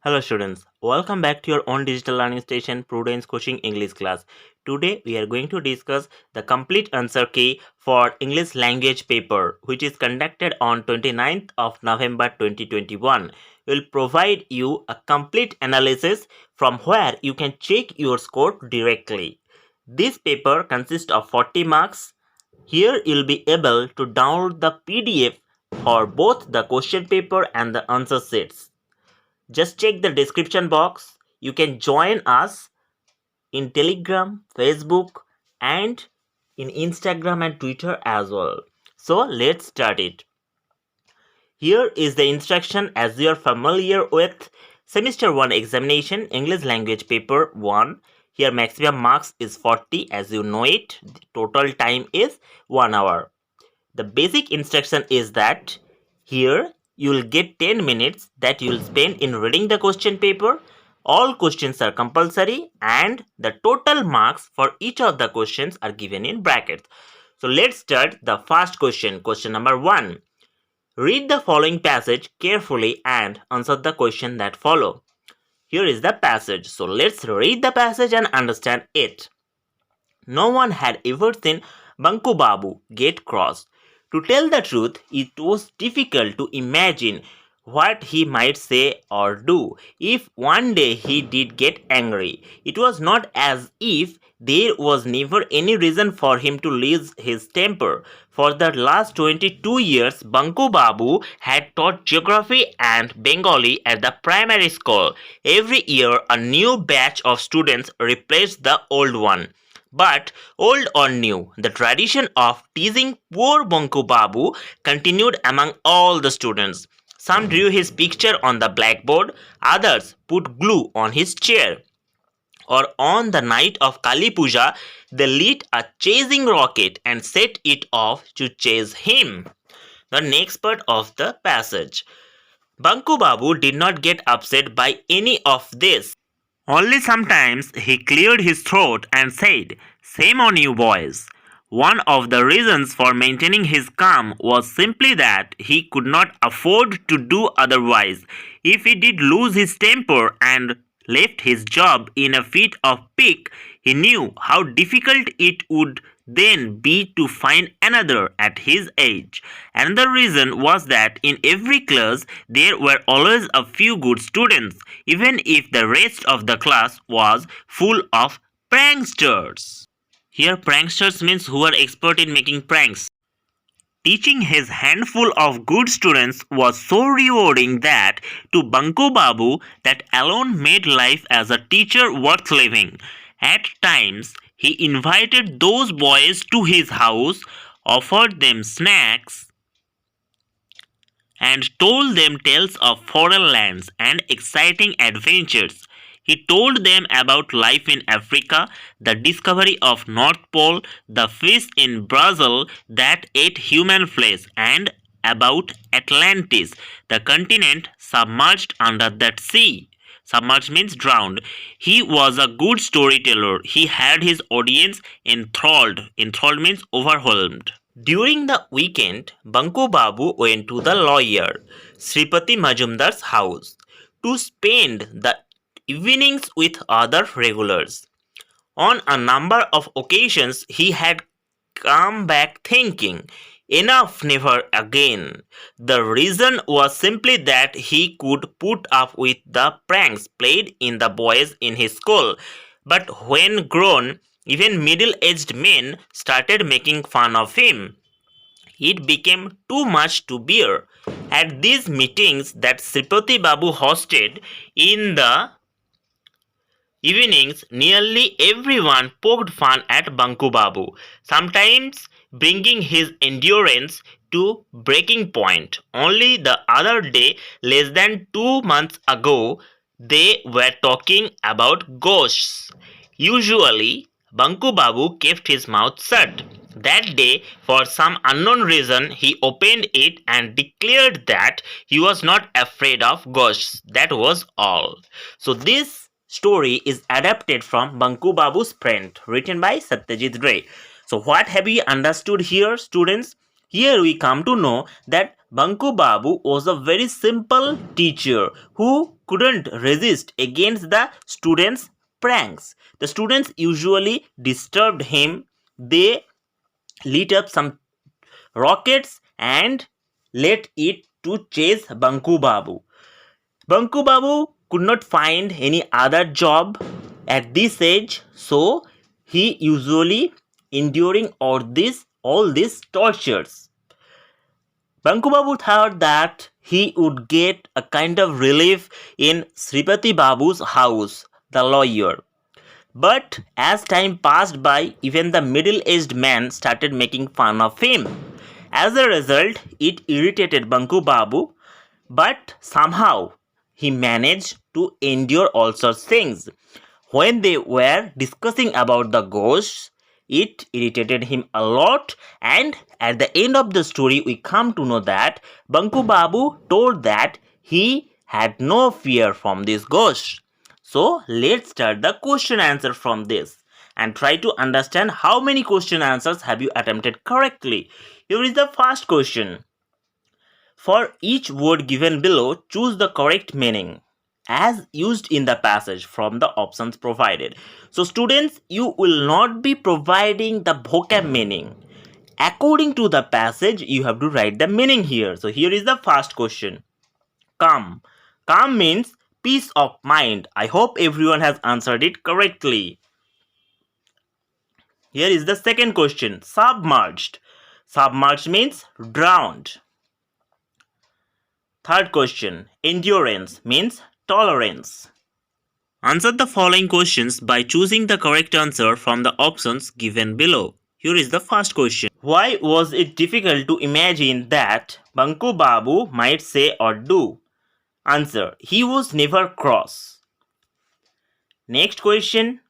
Hello students, welcome back to your own digital learning station Prudence Coaching English class. Today we are going to discuss the complete answer key for English language paper which is conducted on 29th of November 2021. We will provide you a complete analysis from where you can check your score directly. This paper consists of 40 marks. Here you will be able to download the PDF for both the question paper and the answer sheets. Just check the description box. You can join us in Telegram, Facebook, and in Instagram and Twitter as well. So let's start it. Here is the instruction as you are familiar with Semester 1 examination English language paper 1. Here maximum marks is 40 as you know it. The total time is 1 hour. The basic instruction is that here you will get 10 minutes that you will spend in reading the question paper. All questions are compulsory and the total marks for each of the questions are given in brackets. So let's start the first question. Question number 1. Read the following passage carefully and answer the question that follow. Here is the passage. So let's read the passage and understand it. No one had ever seen Banku Babu get cross. To tell the truth, it was difficult to imagine what he might say or do if one day he did get angry. It was not as if there was never any reason for him to lose his temper. For the last 22 years, Banku Babu had taught geography and Bengali at the primary school. Every year, a new batch of students replaced the old one. But, old or new, the tradition of teasing poor Banku Babu continued among all the students. Some drew his picture on the blackboard, others put glue on his chair. Or on the night of Kali Puja, they lit a chasing rocket and set it off to chase him. The next part of the passage. Banku Babu did not get upset by any of this. Only sometimes he cleared his throat and said, "Shame on you boys." One of the reasons for maintaining his calm was simply that he could not afford to do otherwise. If he did lose his temper and left his job in a fit of pique, he knew how difficult it would then be to find another at his age. Another reason was that in every class there were always a few good students, even if the rest of the class was full of pranksters. Here pranksters means who are expert in making pranks. Teaching his handful of good students was so rewarding that to Banku Babu that alone made life as a teacher worth living. At times, he invited those boys to his house, offered them snacks, and told them tales of foreign lands and exciting adventures. He told them about life in Africa, the discovery of North Pole, the fish in Brazil that ate human flesh, and about Atlantis, the continent submerged under that sea. Submerged means drowned. He was a good storyteller. He had his audience enthralled. Enthralled means overwhelmed. During the weekend, Banku Babu went to the lawyer, Sripati Majumdar's house, to spend the evenings with other regulars. On a number of occasions, he had come back thinking, "Enough, never again." The reason was simply that he could put up with the pranks played in the boys in his school. But when grown, even middle-aged men started making fun of him. It became too much to bear. At these meetings that Sripati Babu hosted in the evenings, nearly everyone poked fun at Banku Babu, sometimes bringing his endurance to breaking point. Only the other day, less than 2 months ago, they were talking about ghosts. Usually, Banku Babu kept his mouth shut. That day, for some unknown reason, he opened it and declared that he was not afraid of ghosts. That was all. So this story is adapted from Banku Babu's Friend, written by Satyajit Ray. So what have we understood here, students? Here we come to know that Banku Babu was a very simple teacher who couldn't resist against the students' pranks. The students usually disturbed him. They lit up some rockets and let it to chase Banku Babu. Banku Babu could not find any other job at this age, so he usually enduring all these tortures. Banku Babu thought that he would get a kind of relief in Sripati Babu's house, the lawyer. But as time passed by, even the middle-aged man started making fun of him. As a result, it irritated Banku Babu, but somehow he managed to endure all such things. When they were discussing about the ghosts, it irritated him a lot, and at the end of the story, we come to know that Banku Babu told that he had no fear from this ghost. So let's start the question answer from this and try to understand how many question answers have you attempted correctly. Here is the first question. For each word given below, choose the correct meaning as used in the passage from the options provided. So students, you will not be providing the vocab meaning. According to the passage, you have to write the meaning here. So here is the first question. Calm. Calm means peace of mind. I hope everyone has answered it correctly. Here is the second question. Submerged. Submerged means drowned. Third question. Endurance means tolerance. Answer the following questions by choosing the correct answer from the options given below. Here is the first question. Why was it difficult to imagine that Banku Babu might say or do? Answer. He was never cross. Next question.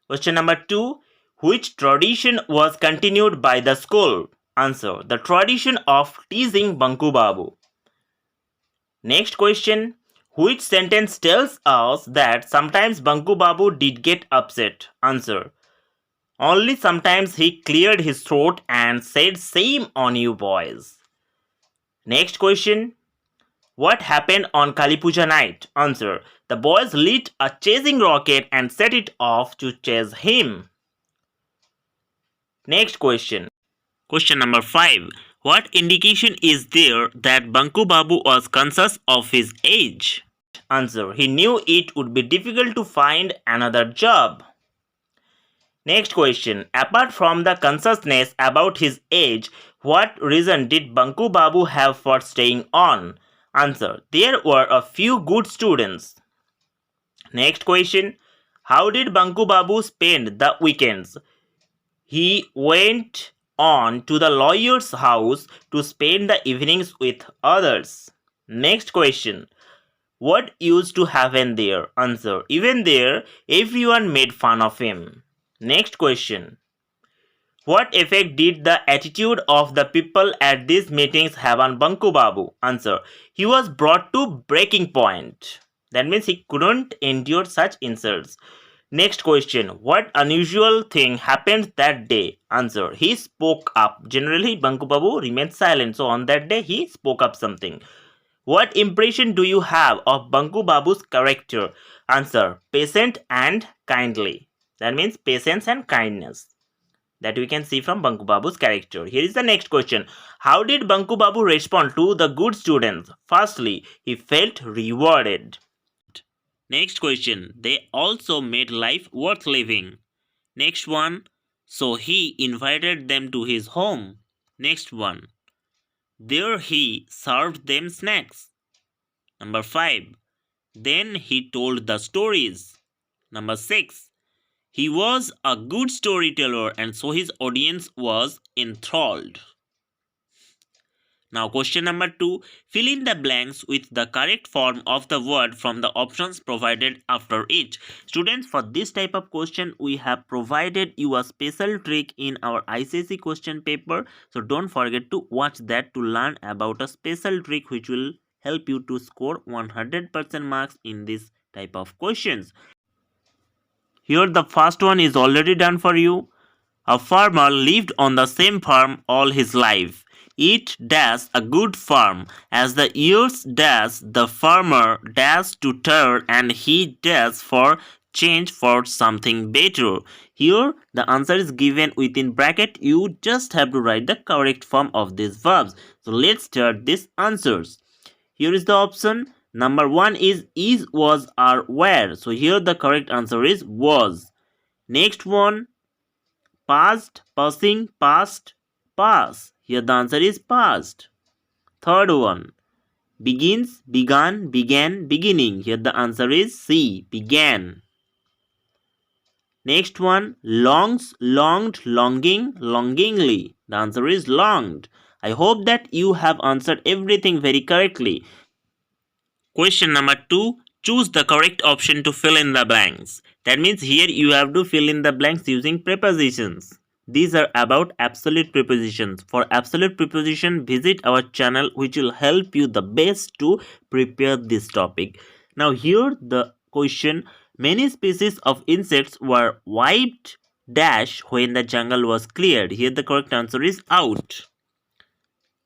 Question number 2. Which tradition was continued by the school? Answer. The tradition of teasing Banku Babu. Next question. Which sentence tells us that sometimes Banku Babu did get upset? Answer. Only sometimes he cleared his throat and said, "Shame on you boys." Next question. What happened on Kali Puja night? Answer. The boys lit a chasing rocket and set it off to chase him. Next question. Question number 5. What indication is there that Banku Babu was conscious of his age? Answer. He knew it would be difficult to find another job. Next question. Apart from the consciousness about his age, what reason did Banku Babu have for staying on? Answer. There were a few good students. Next question. How did Banku Babu spend the weekends? He went on to the lawyer's house to spend the evenings with others. Next question. What used to happen there? Answer. Even there, everyone made fun of him. Next question. What effect did the attitude of the people at these meetings have on Banku Babu? Answer. He was brought to breaking point. That means he couldn't endure such insults. Next question. What unusual thing happened that day? Answer. He spoke up. Generally, Banku Babu remained silent. So on that day, he spoke up something. What impression do you have of Banku Babu's character? Answer. Patient and kindly. That means patience and kindness. That we can see from Banku Babu's character. Here is the next question. How did Banku Babu respond to the good students? Firstly, he felt rewarded. Next question. They also made life worth living. Next one. So he invited them to his home. Next one. There he served them snacks. Number 5. Then he told the stories. Number 6. He was a good storyteller and so his audience was enthralled. Now question number 2. Fill in the blanks with the correct form of the word from the options provided after each. Students, for this type of question, we have provided you a special trick in our ICSE question paper. So don't forget to watch that to learn about a special trick which will help you to score 100% marks in this type of questions. Here the first one is already done for you. A farmer lived on the same farm all his life. it dash a good farm. As the years dash, the farmer dash to turn and he dash for change for something better. Here the answer is given within bracket. You just have to write the correct form of these verbs. So let's start these answers. Here is the option. Number 1 is, was, are, were. So here the correct answer is was. Next one, past, passing, past, pass. Here the answer is past. Third one, begins, began, began, beginning. Here the answer is C, began. Next one, longs, longed, longing, longingly. The answer is longed. I hope that you have answered everything very correctly. Question number 2. Choose the correct option to fill in the blanks. That means here you have to fill in the blanks using prepositions. These are about absolute prepositions. For absolute preposition, visit our channel which will help you the best to prepare this topic. Now here the question, many species of insects were wiped dash when the jungle was cleared. Here the correct answer is out.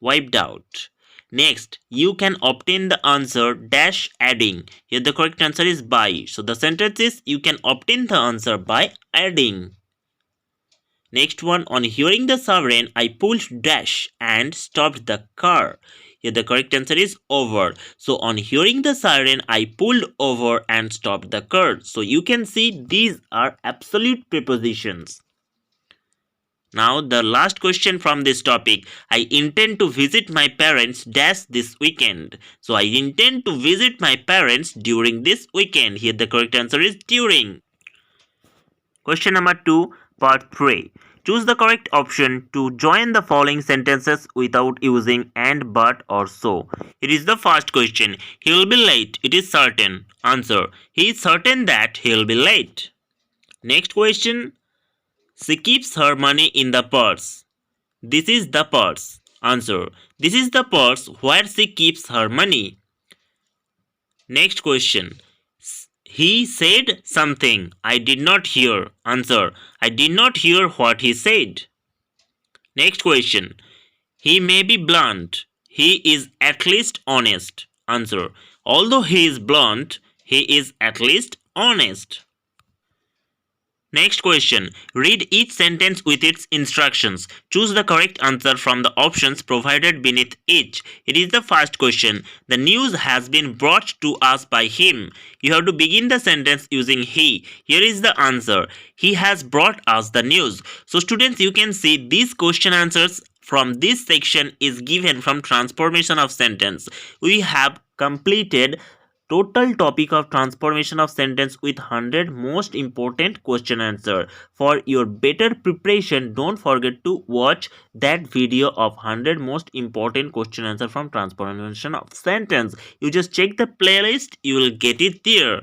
Wiped out. Next, you can obtain the answer dash adding. Here the correct answer is by. So the sentence is you can obtain the answer by adding. Next one, on hearing the siren, I pulled dash and stopped the car. Here the correct answer is over. So on hearing the siren, I pulled over and stopped the car. So you can see these are absolute prepositions. Now the last question from this topic. I intend to visit my parents dash this weekend. So I intend to visit my parents during this weekend. Here the correct answer is during. Question number 2, part 3. Choose the correct option to join the following sentences without using and, but or so. It is the first question. He will be late. It is certain. Answer. He is certain that he will be late. Next question. She keeps her money in the purse. This is the purse. Answer. This is the purse where she keeps her money. Next question. He said something. I did not hear. Answer. I did not hear what he said. Next question. He may be blunt. He is at least honest. Answer. Although he is blunt, he is at least honest. Next question. Read each sentence with its instructions. Choose the correct answer from the options provided beneath each. It is the first question. The news has been brought to us by him. You have to begin the sentence using he. Here is the answer. He has brought us the news. So students, you can see these question answers from this section is given from transformation of sentence. We have completed total topic of transformation of sentence with 100 most important question answer. For your better preparation, don't forget to watch that video of 100 most important question answer from transformation of sentence. You just check the playlist, you will get it there.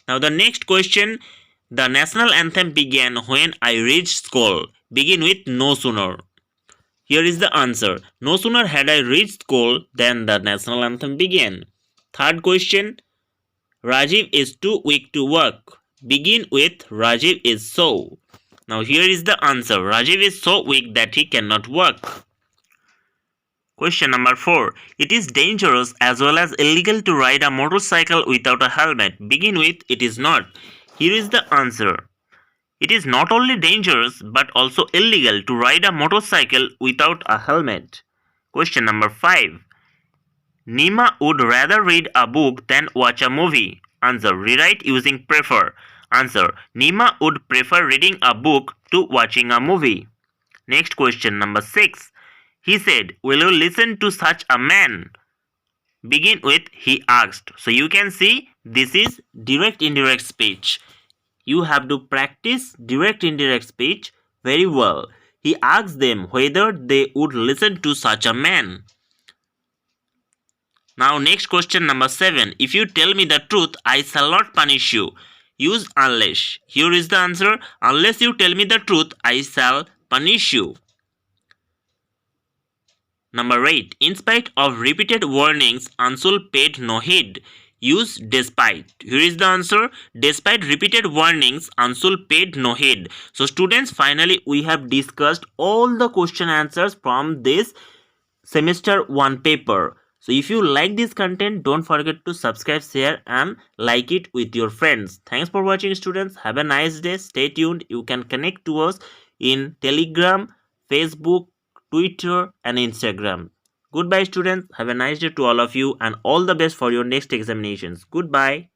Now the next question. The national anthem began when I reached school. Begin with no sooner. Here is the answer. No sooner had I reached school than the national anthem began. Third question. Rajiv is too weak to work. Begin with Rajiv is so. Now here is the answer. Rajiv is so weak that he cannot work. Question number 4. It is dangerous as well as illegal to ride a motorcycle without a helmet. Begin with it is not. Here is the answer. It is not only dangerous but also illegal to ride a motorcycle without a helmet. Question number 5. Nima would rather read a book than watch a movie. Answer. Rewrite using prefer. Answer. Nima would prefer reading a book to watching a movie. Next question number 6. He said, will you listen to such a man? Begin with he asked. So you can see this is direct indirect speech. You have to practice direct indirect speech very well. He asked them whether they would listen to such a man. Now next question number 7. If you tell me the truth, I shall not punish you. Use unless. Here is the answer. Unless you tell me the truth, I shall punish you. Number 8. In spite of repeated warnings, Anshul paid no heed. Use despite. Here is the answer. Despite repeated warnings, Anshul paid no heed. So students, finally we have discussed all the question answers from this semester 1 paper. So if you like this content, don't forget to subscribe, share and like it with your friends. Thanks for watching, students. Have a nice day. Stay tuned. You can connect to us in Telegram, Facebook, Twitter and Instagram. Goodbye, students. Have a nice day to all of you and all the best for your next examinations. Goodbye.